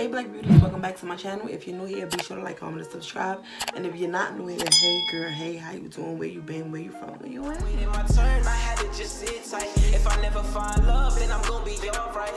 Hey Black Beauties, welcome back to my channel. If you're new here, be sure to like, comment, and subscribe. And if you're not new here, hey girl, hey, how you doing? Where you been? Where you from? Where you at? Waiting my turn, I had to just sit tight. If I never find love, then I'm gonna be alright.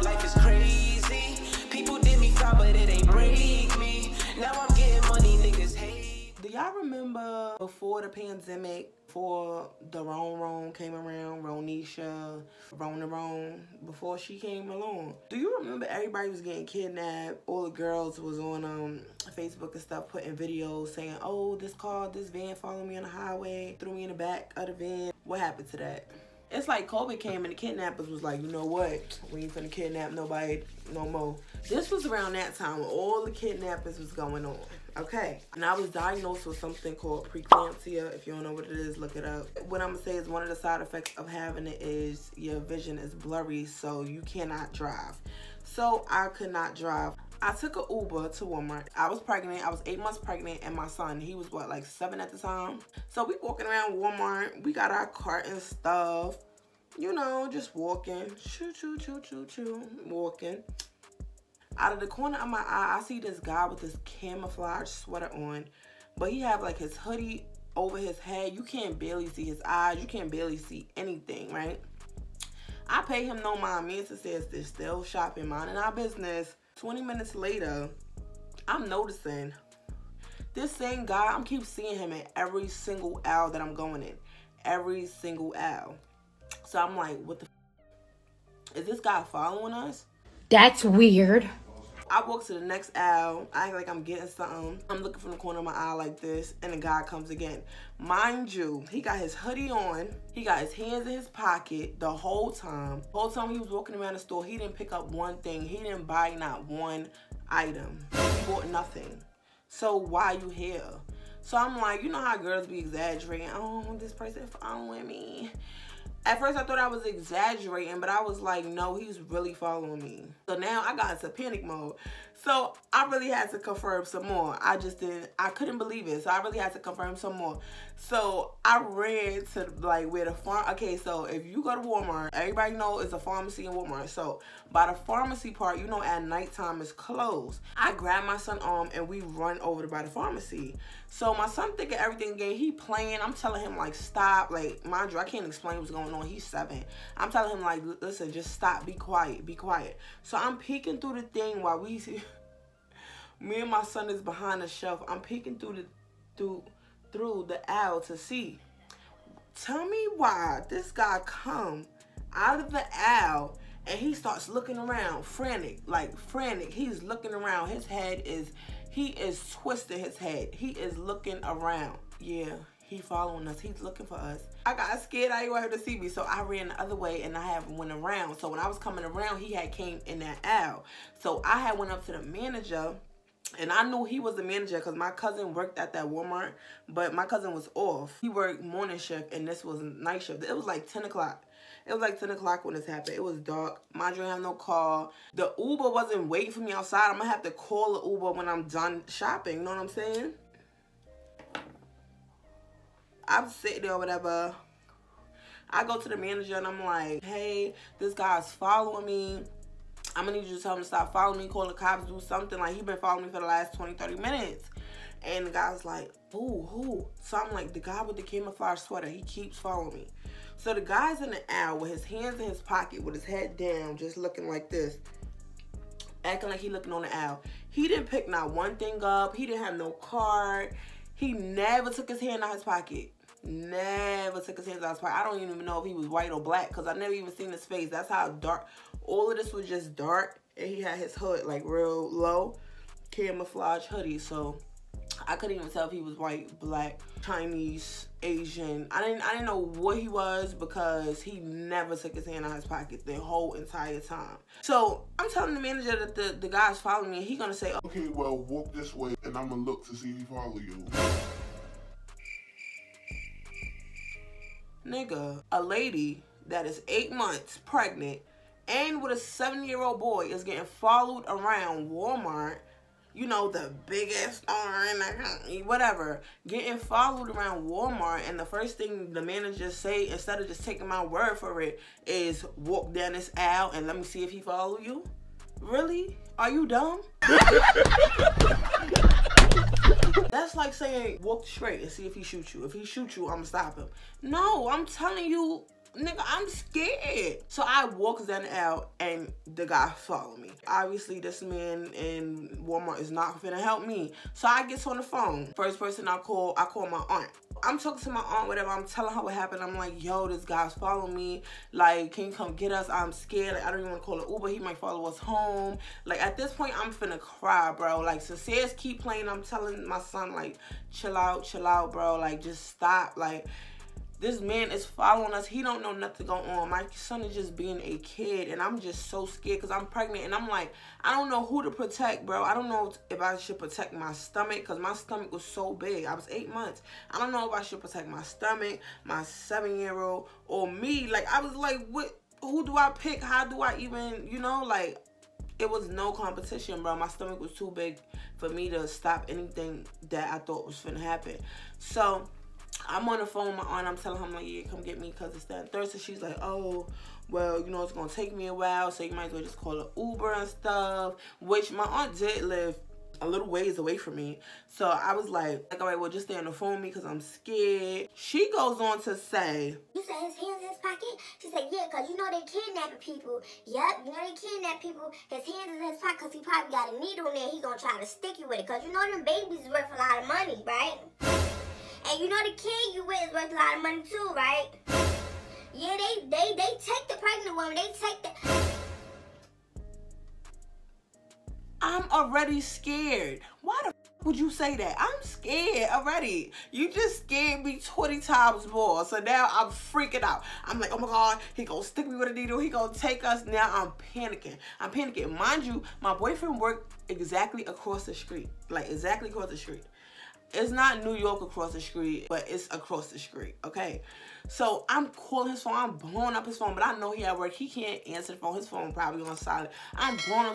Life is crazy. People did me foul, but it ain't break me. Now I'm getting money, niggas hate. Do y'all remember before the pandemic, before the Ron came around, Ronisha, Ron, before she came along? Do you remember everybody was getting kidnapped? All the girls was on Facebook and stuff putting videos saying, oh, this van followed me on the highway, threw me in the back of the van. What happened to that? It's like COVID came and the kidnappers was like, you know what? We ain't finna kidnap nobody no more. This was around that time when all the kidnappers was going on. Okay, and I was diagnosed with something called preeclampsia. If you don't know what it is, look it up. What I'm gonna say is one of the side effects of having it is your vision is blurry, so you cannot drive. So I could not drive. I took an Uber to Walmart. I was pregnant. I was 8 months pregnant, and my son, he was what, like 7 at the time? So we walking around Walmart. We got our cart and stuff. You know, just walking. Walking. Out of the corner of my eye, I see this guy with this camouflage sweater on, but he have like his hoodie over his head. You can't barely see his eyes. You can't barely see anything, right? I pay him no mind. Me and Sister is still shopping, minding our business. 20 minutes later, I'm noticing this same guy, I'm keep seeing him in every single aisle that I'm going in. Every single aisle. So I'm like, what the f? Is this guy following us? That's weird. I walk to the next aisle. I act like I'm getting something. I'm looking from the corner of my eye like this, and the guy comes again. Mind you, he got his hoodie on. He got his hands in his pocket the whole time. The whole time he was walking around the store, he didn't pick up one thing. He didn't buy not one item. He bought nothing. So why you here? So I'm like, you know how girls be exaggerating. Oh, this person following me. At first I thought I was exaggerating, but I was like, no, he's really following me. So now I got into panic mode. So I really had to confirm some more. I couldn't believe it. So I really had to confirm some more. So I ran to like where the okay, so if you go to Walmart, everybody know it's a pharmacy in Walmart. So by the pharmacy part, you know at nighttime it's closed. I grab my son's arm and we run over to by the pharmacy. So my son thinking everything again, he playing. I'm telling him like stop, like mind you, I can't explain what's going on. He's 7. I'm telling him like, listen, just stop, be quiet, be quiet. So I'm peeking through the thing while we see me and my son is behind the shelf. I'm peeking through the aisle to see. Tell me why this guy come out of the aisle and he starts looking around, frantic, like frantic. He's looking around. His head is, he is twisting his head. He is looking around. Yeah, he following us. He's looking for us. I got scared. I didn't want him to see me, so I ran the other way and I went around. So when I was coming around, he had came in that aisle. So I had went up to the manager. And I knew he was the manager because my cousin worked at that Walmart, but my cousin was off. He worked morning shift and this was night shift. It was like 10 o'clock. It was like 10 o'clock when this happened. It was dark. Mind you, I have no car. The Uber wasn't waiting for me outside. I'm going to have to call the Uber when I'm done shopping. You know what I'm saying? I'm sitting there or whatever. I go to the manager and I'm like, hey, this guy's following me. I'm gonna need you to tell him to stop following me, call the cops, do something. Like, he been following me for the last 20, 30 minutes. And the guy's like, who? So I'm like, the guy with the camouflage sweater, he keeps following me. So the guy's in the aisle with his hands in his pocket, with his head down, just looking like this. Acting like he looking on the aisle. He didn't pick not one thing up. He didn't have no card. He never took his hand out of his pocket. Never took his hands out of his pocket. I don't even know if he was white or black because I never even seen his face. That's how dark. All of this was just dark, and he had his hood like real low, camouflage hoodie. So I couldn't even tell if he was white, black, Chinese, Asian. I didn't know what he was because he never took his hand out of his pocket the whole entire time. So I'm telling the manager that the guy's following me, and he's gonna say, okay, well, walk this way, and I'm gonna look to see if he follow you. Nigga, a lady that is 8 months pregnant and with a 7-year-old boy is getting followed around Walmart, you know, the biggest store in the country, whatever, getting followed around Walmart, and the first thing the manager say, instead of just taking my word for it, is walk down this aisle and let me see if he follow you. Really? Are you dumb? That's like saying walk straight and see if he shoots you. If he shoots you, I'ma stop him. No, I'm telling you, nigga, I'm scared. So I walks down the aisle and the guy followed me. Obviously, this man in Walmart is not finna help me. So I get on the phone. First person I call my aunt. I'm talking to my aunt, whatever. I'm telling her what happened. I'm like, yo, this guy's following me. Like, can you come get us? I'm scared. Like, I don't even want to call an Uber. He might follow us home. Like, at this point, I'm finna cry, bro. Like, Sincere's keep playing. I'm telling my son, like, chill out, bro. Like, just stop. Like, this man is following us. He don't know nothing going on. My son is just being a kid, and I'm just so scared because I'm pregnant, and I'm like, I don't know who to protect, bro. I don't know if I should protect my stomach because my stomach was so big. I was 8 months. I don't know if I should protect my stomach, my 7-year-old, or me. Like, I was like, what? Who do I pick? How do I even, you know, like, it was no competition, bro. My stomach was too big for me to stop anything that I thought was finna happen. So I'm on the phone with my aunt. I'm telling her, I'm like, yeah, come get me because it's that Thursday. She's like, oh, well, you know, it's going to take me a while, so you might as well just call an Uber and stuff, which my aunt did live a little ways away from me. So I was like, all right, well, just stay on the phone with me because I'm scared. She goes on to say, you said his hands in his pocket? She said, yeah, because you know they kidnapping people. Yep, you know they kidnap people. His hands is in his pocket because he probably got a needle in there. He going to try to stick you with it because you know them babies is worth a lot of money, right? And you know the kid you with is worth a lot of money too, right? Yeah, they take the pregnant woman. They take the... I'm already scared. Why the f would you say that? I'm scared already. You just scared me 20 times more. So now I'm freaking out. I'm like, oh my God, he gonna stick me with a needle. He gonna take us. Now I'm panicking. I'm panicking. Mind you, my boyfriend worked exactly across the street. Like exactly across the street. It's not New York across the street, but it's across the street, okay? So I'm calling his phone. I'm blowing up his phone, but I know he at work. He can't answer the phone. His phone probably on silent. I'm blowing up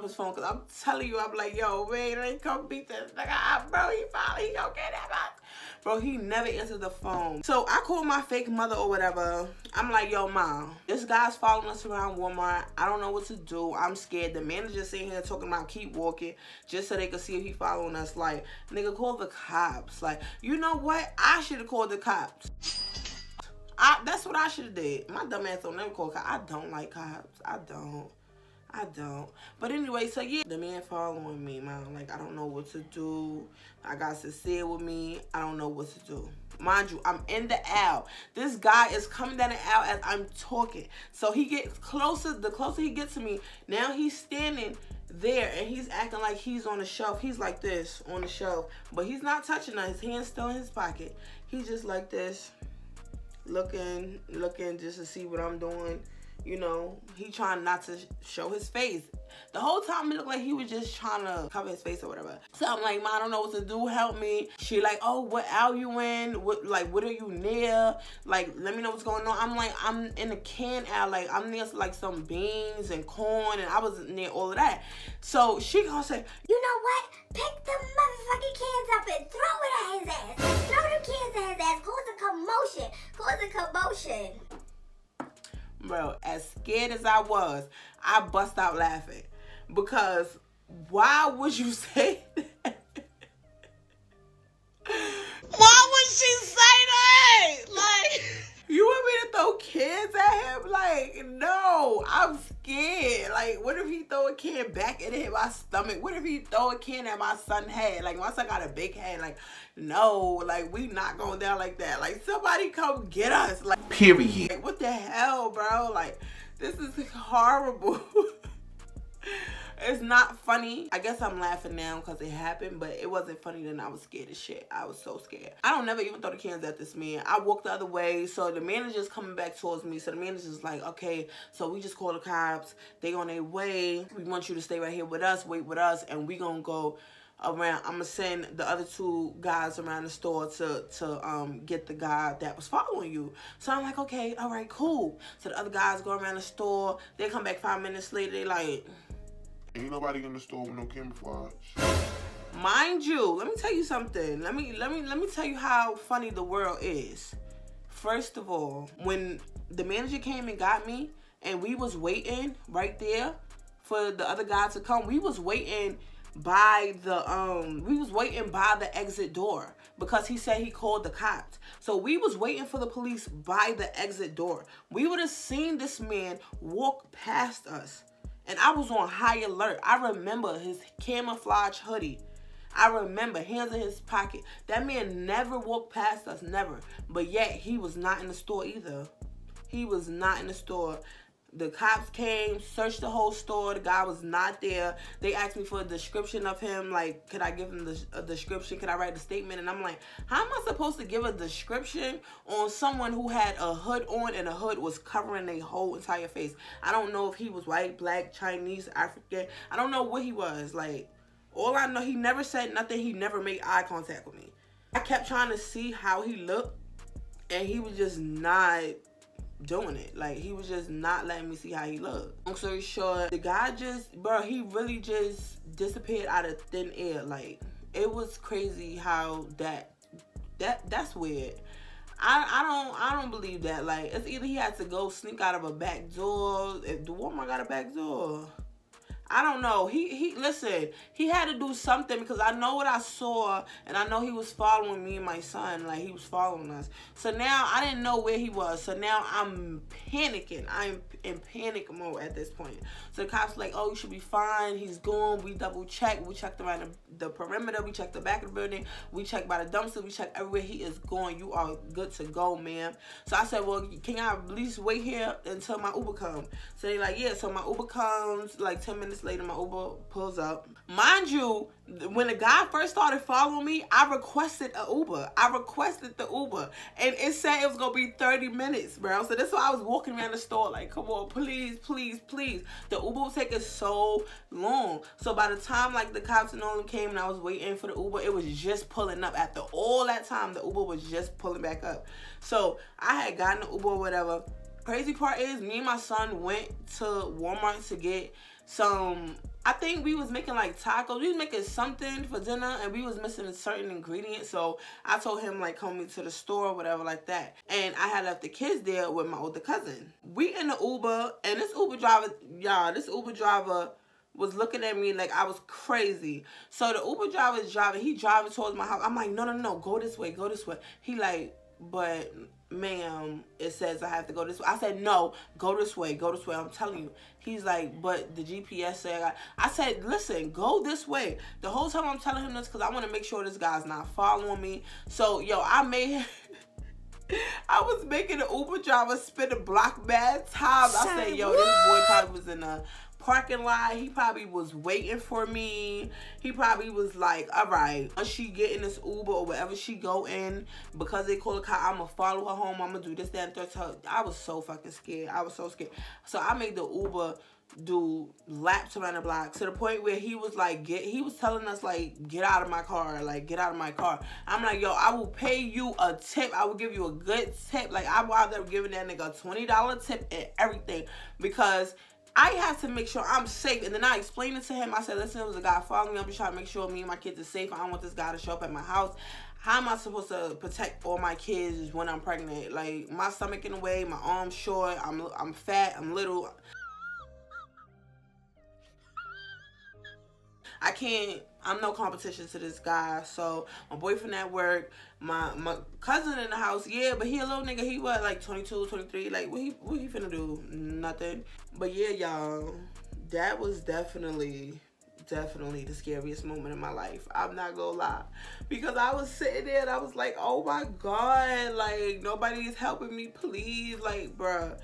his phone, because I'm telling you, I'm like, yo, man, they come beat this nigga up, bro. He gonna get that back. Bro, he never answered the phone. So I called my fake mother or whatever. I'm like, yo, mom, this guy's following us around Walmart. I don't know what to do. I'm scared. The manager's sitting here talking about keep walking just so they could see if he following us. Like, nigga, call the cops. Like, you know what? I should have called the cops. That's what I should have did. My dumb ass don't never call cops. I don't like cops. I don't. But anyway, so yeah, the man following me, man. Like, I don't know what to do. I got Sincere with me. I don't know what to do. Mind you, I'm in the aisle. This guy is coming down the aisle as I'm talking. So he gets closer. The closer he gets to me, now he's standing there and he's acting like he's on the shelf. He's like this on the shelf, but he's not touching us. His hand's still in his pocket. He's just like this, looking just to see what I'm doing. You know, he trying not to show his face. The whole time it looked like he was just trying to cover his face or whatever. So I'm like, Ma, I don't know what to do. Help me. She like, oh, what aisle you in? What are you near? Like, let me know what's going on. I'm like, I'm in the can aisle. Like, I'm near like some beans and corn, and I was near all of that. So she gonna say, you know what? Pick the motherfucking cans up and throw it at his ass. Throw the cans at his ass. Cause a commotion. Bro, as scared as I was, I bust out laughing. Because why would you say that? Why would she say that? Like, you want me to throw kids at him? Like, no, I'm scared. Like, what if he throw a can back and it hit my stomach? What if he throw a can at my son's head? Like, my son got a big head. Like, no, like, we not going down like that. Like, somebody come get us. Like, period. Like, what the hell, bro? Like, this is horrible. It's not funny. I guess I'm laughing now because it happened, but it wasn't funny then. I was scared as shit. I was so scared. I don't never even throw the cans at this man. I walked the other way, so the manager's coming back towards me. So the manager's like, okay, so we just call the cops. They on their way. We want you to stay right here with us, wait with us, and we gonna go around. I'm gonna send the other 2 guys around the store to get the guy that was following you. So I'm like, okay, all right, cool. So the other guys go around the store. They come back 5 minutes later. They like, ain't nobody in the store with no camouflage. mind you, let me tell you something. Let me tell you how funny the world is. First of all, when the manager came and got me and we was waiting right there for the other guy to come. We was waiting by the exit door because he said he called the cops. So we was waiting for the police by the exit door. We would have seen this man walk past us. And I was on high alert. I remember his camouflage hoodie. I remember, hands in his pocket. That man never walked past us, never. But yet, he was not in the store either. He was not in the store. The cops came, searched the whole store. The guy was not there. They asked me for a description of him. Like, could I give him a description? Could I write a statement? And I'm like, how am I supposed to give a description on someone who had a hood on and a hood was covering their whole entire face? I don't know if he was white, black, Chinese, African. I don't know what he was. Like, all I know, he never said nothing. He never made eye contact with me. I kept trying to see how he looked, and he was just not doing it. Like, he was just not letting me see how he looked. Long story short, the guy just, bro, he really just disappeared out of thin air. Like, it was crazy how that's weird. I don't believe that. Like, it's either he had to go sneak out of a back door. If the Walmart got a back door, I don't know. Listen, he had to do something because I know what I saw, and I know he was following me and my son. Like, he was following us. So now I didn't know where he was. So now I'm panicking. I'm in panic mode at this point. So the cops like, oh, you should be fine. He's gone. We double checked. We checked around the perimeter. We checked the back of the building. We checked by the dumpster. We checked everywhere. He is gone. You are good to go, ma'am. So I said, well, can I at least wait here until my Uber comes? So they like, yeah. So my Uber comes like 10 minutes later. My Uber pulls up. Mind you, when the guy first started following me, I requested an Uber. I requested the Uber, and it said it was gonna be 30 minutes, bro. So that's why I was walking around the store like, come on, please, please, please. The Uber was taking so long. So by the time like the cops and all them came and I was waiting for the Uber, it was just pulling up. After all that time, the Uber was just pulling back up. So I had gotten the Uber or whatever. Crazy part is, me and my son went to Walmart to get some, I think we was making like tacos. We was making something for dinner, and we was missing a certain ingredient. So I told him like, come me to the store or whatever like that. And I had left the kids there with my older cousin. We in the Uber, and this Uber driver, y'all, this Uber driver was looking at me like I was crazy. So the Uber driver is driving. He driving towards my house. I'm like, no, no, no, go this way, go this way. He like, but ma'am, it says I have to go this way. I said, no, go this way, go this way. I'm telling you. He's like, but the GPS said, I said, listen, go this way. The whole time I'm telling him this because I want to make sure this guy's not following me. So, yo, I was making the Uber driver spin the block mad times. I said, yo, this boy probably was in a parking lot. He probably was waiting for me. He probably was like, all right, once she get in this Uber or wherever she go in, because they call a car, I'm gonna follow her home. I'm gonna do this, that, and third. I was so fucking scared. I was so scared. So I made the Uber do laps around the block to the point where he was like, he was telling us like, get out of my car, like, get out of my car. I'm like, yo, I will pay you a tip. I will give you a good tip. Like, I wound up giving that nigga a $20 tip and everything, because I have to make sure I'm safe. And then I explained it to him. I said, listen, there was a guy following me. I'm just trying to make sure me and my kids are safe. I don't want this guy to show up at my house. How am I supposed to protect all my kids when I'm pregnant? Like, my stomach in the way, my arms short, I'm fat, I'm little. I can't, I'm no competition to this guy. So my boyfriend at work, my cousin in the house, yeah, but he a little nigga. He was like 22, 23. Like, what he finna do? Nothing. But yeah, y'all, that was definitely the scariest moment in my life. I'm not gonna lie, because I was sitting there and I was like, oh my God, like, nobody is helping me, please. Like, bruh,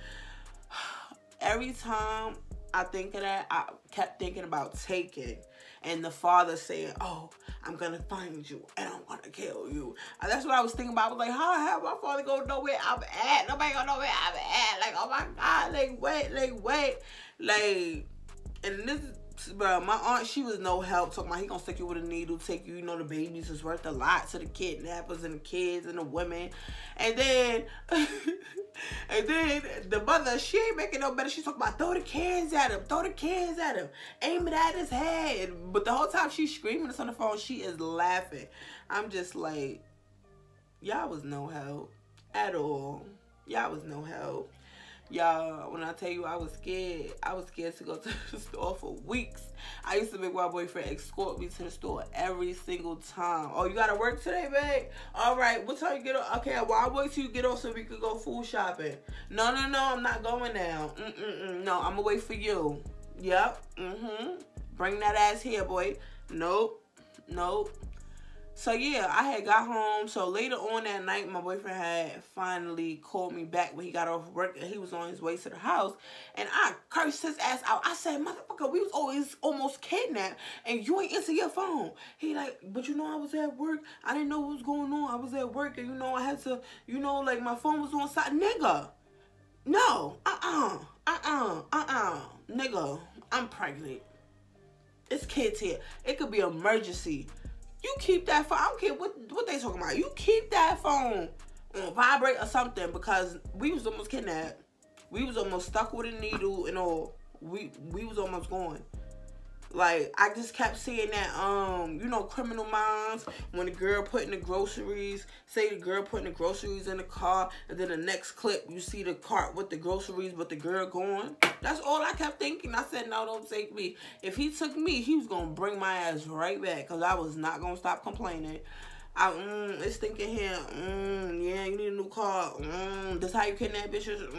every time I think of that, I kept thinking about taking. And the father saying, oh, I'm going to find you and I'm going to kill you. And that's what I was thinking about. I was like, how the hell my father going to know where I'm at? Nobody going to know where I'm at. Like, oh my God, like, wait. Like, and this, bro, my aunt, she was no help. Talking about he going to stick you with a needle, take you, you know, the babies is worth a lot to the kidnappers and the kids and the women. And then, the mother, she ain't making no better. She's talking about throw the cans at him, aim it at his head. But the whole time she's screaming this on the phone, she is laughing. I'm just like, y'all was no help at all. Y'all was no help. Y'all, when I tell you I was scared to go to the store for weeks. I used to make my boyfriend escort me to the store every single time. Oh, you gotta work today, babe? All right, what time you get off? Okay, well, I'll wait till you get off so we could go food shopping. No, I'm not going now. No, I'm gonna wait for you. Yep, Bring that ass here, boy. Nope. So yeah, I had got home. So later on that night, my boyfriend had finally called me back when he got off work and he was on his way to the house. And I cursed his ass out. I said, motherfucker, we was almost kidnapped and you ain't answer your phone. He like, but you know I was at work. I didn't know what was going on. I was at work and you know I had to, you know, like my phone was on side. Nigga, no, nigga, I'm pregnant. It's kids here. It could be an emergency. You keep that phone. I don't care what they talking about. You keep that phone on vibrate or something because we was almost kidnapped. We was almost stuck with a needle and all. We was almost going. Like, I just kept seeing that, you know, Criminal Minds, when the girl putting the groceries, say the girl putting the groceries in the car, and then the next clip, you see the cart with the groceries, but the girl going. That's all I kept thinking. I said, no, don't take me. If he took me, he was going to bring my ass right back, because I was not going to stop complaining. It's thinking here, yeah, you need a new car, this how you kidnap bitches,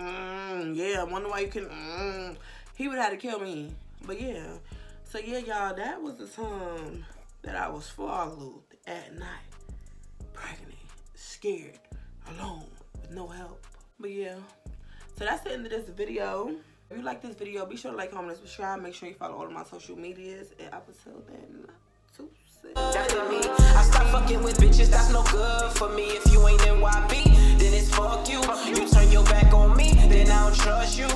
yeah, I wonder why you can, he would have to kill me, but yeah. So yeah, y'all, that was the time that I was followed at night, pregnant, scared, alone, with no help. But yeah, so that's the end of this video. If you like this video, be sure to like, comment, and subscribe. Make sure you follow all of my social medias. And up until then, I stop fucking with bitches, that's no good for me. If you ain't NYB, then it's fuck you. You turn your back on me, then I don't trust you.